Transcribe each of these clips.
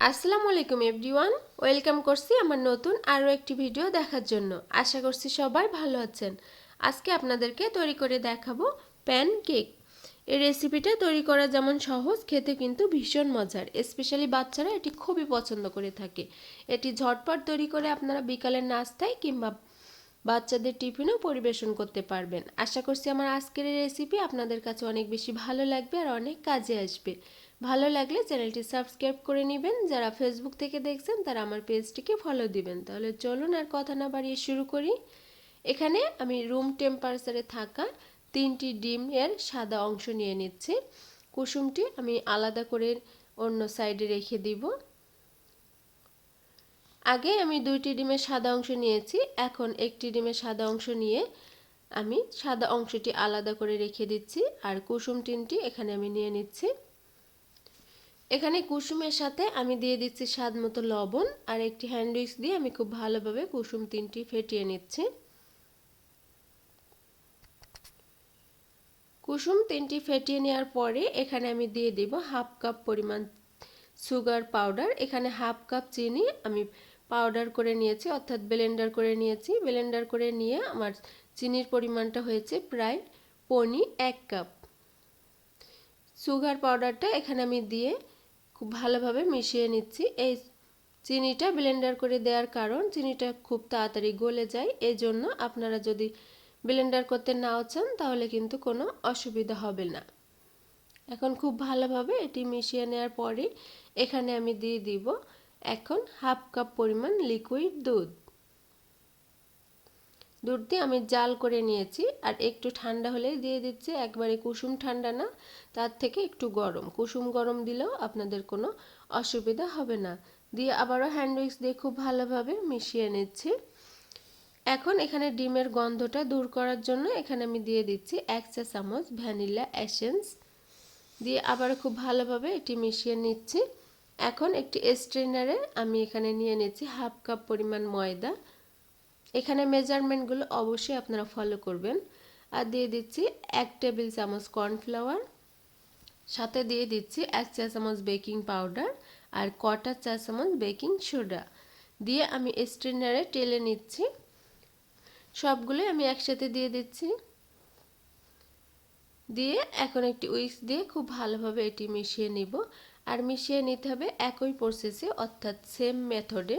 আসসালামু আলাইকুম everyone, welcome করছি আমার নতুন আরও একটি ভিডিও দেখার জন্য। আশা করছি সবাই ভালো আছেন। আজকে আপনাদেরকে তৈরি করে দেখাবো প্যানকেক। এই রেসিপিটা তৈরি করা যেমন সহজ, খেতে কিন্তু ভীষণ মজার। স্পেশালি বাচ্চারা এটি খুবই পছন্দ করে থাকে। এটি ঝটপট তৈরি করে আপনারা বিকালের নাস্তায় কিংবা বাচ্চাদের টিফিনও পরিবেশন করতে পারবেন। আশা করছি আমার আজকের এই রেসিপি আপনাদের কাছে অনেক বেশি ভালো লাগবে আর অনেক কাজে আসবে। ভালো লাগলে চ্যানেলটি সাবস্ক্রাইব করে নেবেন। যারা ফেসবুক থেকে দেখছেন তারা আমার পেজটিকে ফলো দিবেন। তাহলে চলুন আর কথা না বাড়িয়ে শুরু করি। এখানে আমি রুম টেম্পারেচারে থাকা 3টি ডিমের সাদা অংশ নিয়ে নিচ্ছি। কুসুমটি আমি আলাদা করে অন্য সাইডে রেখে দিব। আগে আমি 2টি ডিমের সাদা অংশ নিয়েছি, এখন একটি ডিমের সাদা অংশ নিয়ে আমি সাদা অংশটি আলাদা করে রেখে দিচ্ছি। আর কুসুম 3টি এখানে আমি নিয়ে নিচ্ছি। এখানে কুসুমের সাথে আমি দিয়ে দিচ্ছি স্বাদ মতো লবণ আর একটি হ্যান্ড উইক্স দিয়ে আমি খুব ভালোভাবে কুসুম 3টি ফেটিয়ে নিচ্ছি। কুসুম 3টি ফেটিয়ে নেওয়ার পরে এখানে আমি দিয়ে দেব হাফ কাপ পরিমাণ সুগার পাউডার। এখানে হাফ কাপ চিনি আমি পাউডার করে নিয়েছি, অর্থাৎ ব্লেন্ডার করে নিয়েছি। ব্লেন্ডার করে নিয়ে আমার চিনির পরিমাণটা হয়েছে প্রায় 1 কাপ। সুগার পাউডারটা এখানে আমি দিয়ে খুব ভালোভাবে মিশিয়ে নিচ্ছি। এই চিনিটা ব্লেন্ডার করে দেওয়ার কারণ চিনিটা খুব তাড়াতাড়ি গলে যায়, এই জন্য আপনারা যদি ব্লেন্ডার করতে নাও চান তাহলে কিন্তু কোনো অসুবিধা হবে না। এখন খুব ভালোভাবে এটি মিশিয়ে নেওয়ার পরে এখানে আমি দিয়ে দিব এখন হাফ কাপ পরিমাণ লিকুইড দুধ। দুধটি আমি জাল করে নিয়েছি আর একটু ঠান্ডা হলেই দিয়ে দিচ্ছি। একবারে কুসুম ঠান্ডা না, তার থেকে একটু গরম। কুসুম গরম দিলেও আপনাদের কোনো অসুবিধা হবে না। দিয়ে আবারও হ্যান্ড উইক্স দিয়ে খুব ভালোভাবে মিশিয়ে নিচ্ছি। এখন এখানে ডিমের গন্ধটা দূর করার জন্য এখানে আমি দিয়ে দিচ্ছি 1 চা চামচ ভ্যানিলা এসেন্স। দিয়ে আবার খুব ভালোভাবে এটি মিশিয়ে নিচ্ছি। এখন একটি স্ট্রেনারে আমি এখানে নিয়ে নিচ্ছি হাফ কাপ পরিমাণ ময়দা। এখানে মেজারমেন্টগুলো অবশ্যই আপনারা ফলো করবেন। আর দিয়ে দিচ্ছি 1 টেবিল চামচ কর্নফ্লাওয়ার, সাথে দিয়ে দিচ্ছি 1 চা চামচ বেকিং পাউডার আর 1/4 চা চামচ বেকিং সোডা। দিয়ে আমি স্ট্রেনারে টেলে নিচ্ছি। সবগুলো আমি একসাথে দিয়ে দিচ্ছি। দিয়ে এখন একটি উইস্ক দিয়ে খুব ভালোভাবে এটি মিশিয়ে নিব। আর মিশিয়ে নিতে হবে একই প্রসেসে, অর্থাৎ সেম মেথডে।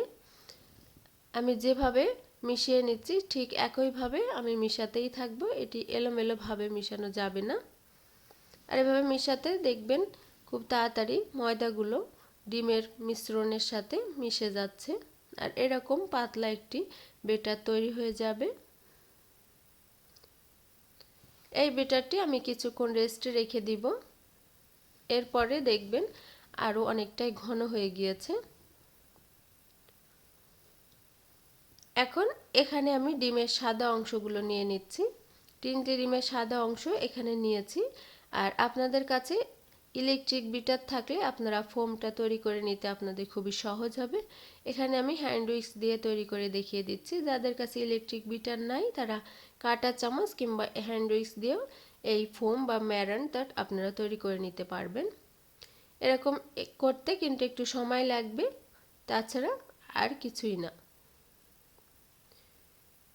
আমি যেভাবে মিশিয়ে নিচ্ছি ঠিক একইভাবে আমি মিশাতেই থাকবো। এটি এলোমেলোভাবে মিশানো যাবে না। আর এভাবে মিশাতে দেখবেন খুব তাড়াতাড়ি ময়দাগুলো ডিমের মিশ্রণের সাথে মিশে যাচ্ছে। আর এরকম পাতলা একটি বেটার তৈরি হয়ে যাবে। এই বেটারটি আমি কিছুক্ষণ রেস্টে রেখে দিব। এরপরে দেখবেন আরও অনেকটাই ঘন হয়ে গিয়েছে। এখন এখানে আমি ডিমের সাদা অংশগুলো নিয়ে নিচ্ছি। 3টি ডিমের সাদা অংশ এখানে নিয়েছি। আর আপনাদের কাছে ইলেকট্রিক বিটার থাকলে আপনারা ফোমটা তৈরি করে নিতে আপনাদের খুবই সহজ হবে। এখানে আমি হ্যান্ড উইক্স দিয়ে তৈরি করে দেখিয়ে দিচ্ছি। যাদের কাছে ইলেকট্রিক বিটার নাই তারা কাঁটা চামচ কিংবা হ্যান্ড উইক্স দিয়েও এই ফোম বা ম্যারানটা আপনারা তৈরি করে নিতে পারবেন। এরকম করতে কিন্তু একটু সময় লাগবে, তাছাড়া আর কিছুই না।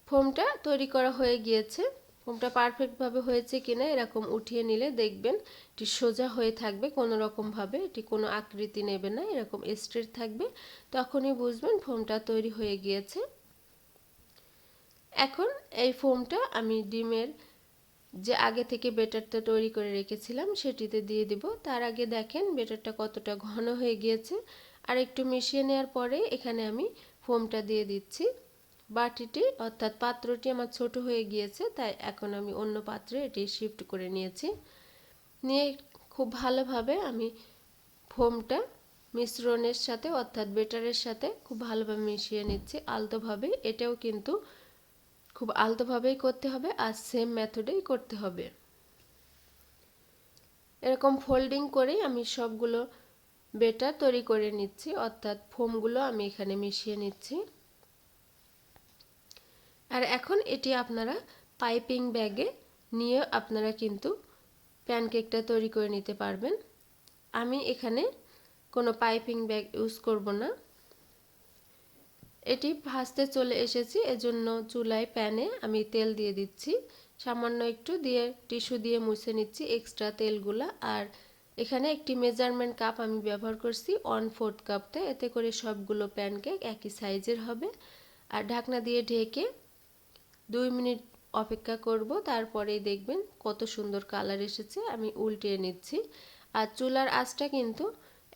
ফোমটা তৈরি করা হয়ে গিয়েছে। ফোমটা পারফেক্টভাবে হয়েছে কিনা এরকম উঠিয়ে নিলে দেখবেন এটি সোজা হয়ে থাকবে, কোনো রকমভাবে এটি কোনো আকৃতি নেবে না, এরকম স্ট্রেট থাকবে। তখনই বুঝবেন ফোমটা তৈরি হয়ে গিয়েছে। এখন এই ফোমটা আমি ডিমের যে আগে থেকে বেটারটা তৈরি করে রেখেছিলাম সেটিতে দিয়ে দিব। তার আগে দেখেন বেটারটা কতটা ঘন হয়ে গিয়েছে। আর একটু মিশিয়ে নেওয়ার পরে এখানে আমি ফোমটা দিয়ে দিচ্ছি। বাটিটি অর্থাৎ পাত্রটি আমার ছোট হয়ে গিয়েছে, তাই এখন আমি অন্য পাত্রে এটি শিফট করে নিয়েছি। নিয়ে খুব ভালোভাবে আমি ফোমটা মিশ্রণের সাথে অর্থাৎ বেটারের সাথে খুব ভালোভাবে মিশিয়ে নিচ্ছি আলতোভাবে। এটাও কিন্তু খুব আলতোভাবেই করতে হবে আর সেম মেথডেই করতে হবে। এরকম ফোল্ডিং করেই আমি সবগুলো বেটার তৈরি করে নিচ্ছি, অর্থাৎ ফোমগুলো আমি এখানে মিশিয়ে নিচ্ছি। আর এখন এটি আপনারা পাইপিং ব্যাগে নিয়ে আপনারা কিন্তু প্যানকেকটা তৈরি করে নিতে পারবেন। আমি এখানে কোনো পাইপিং ব্যাগ ইউজ করব না। এটি ভাজতে চলে এসেছি, এজন্য চুলায় প্যানে আমি তেল দিয়ে দিচ্ছি, সামান্য একটু দিয়ে টিস্যু দিয়ে মুছে নিচ্ছি এক্সট্রা তেলগুলা। আর এখানে একটি মেজারমেন্ট কাপ আমি ব্যবহার করছি 1/4 কাপটা, এতে করে সবগুলো প্যানকেক একই সাইজের হবে। আর ঢাকনা দিয়ে ঢেকে 2 মিনিট অপেক্ষা করব, তারপরেই দেখবেন কত সুন্দর কালার এসেছে। আমি উল্টিয়ে নিচ্ছি। আর চুলার আঁচটা কিন্তু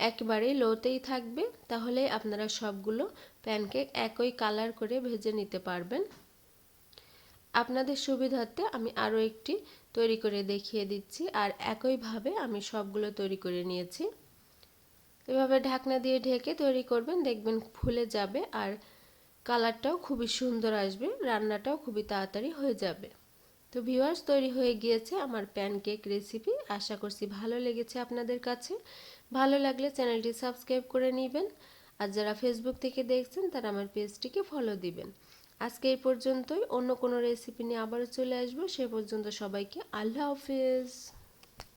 একেবারেই লোতেই থাকবে, তাহলে আপনারা সবগুলো প্যানকেক একই কালার করে ভেজে নিতে পারবেন। আপনাদের সুবিধার্থে আমি আরও একটি তৈরি করে দেখিয়ে দিচ্ছি। আর একইভাবে আমি সবগুলো তৈরি করে নিয়েছি। এভাবে ঢাকনা দিয়ে ঢেকে তৈরি করবেন, দেখবেন ফুলে যাবে আর কালারটাও খুবই সুন্দর আসবে, রান্নাটাও খুবই তাড়াতাড়ি হয়ে যাবে। তো ভিউয়ার্স, তৈরি হয়ে গিয়েছে আমার প্যানকেক রেসিপি। আশা করছি ভালো লেগেছে আপনাদের কাছে। ভালো লাগলে চ্যানেলটি সাবস্ক্রাইব করে নেবেন। আর যারা ফেসবুক থেকে দেখছেন তারা আমার পেজটিকে ফলো দিবেন। আজকে এই পর্যন্তই, অন্য কোনো রেসিপি নিয়ে আবারও চলে আসবো। সে পর্যন্ত সবাইকে আল্লাহ হাফেজ।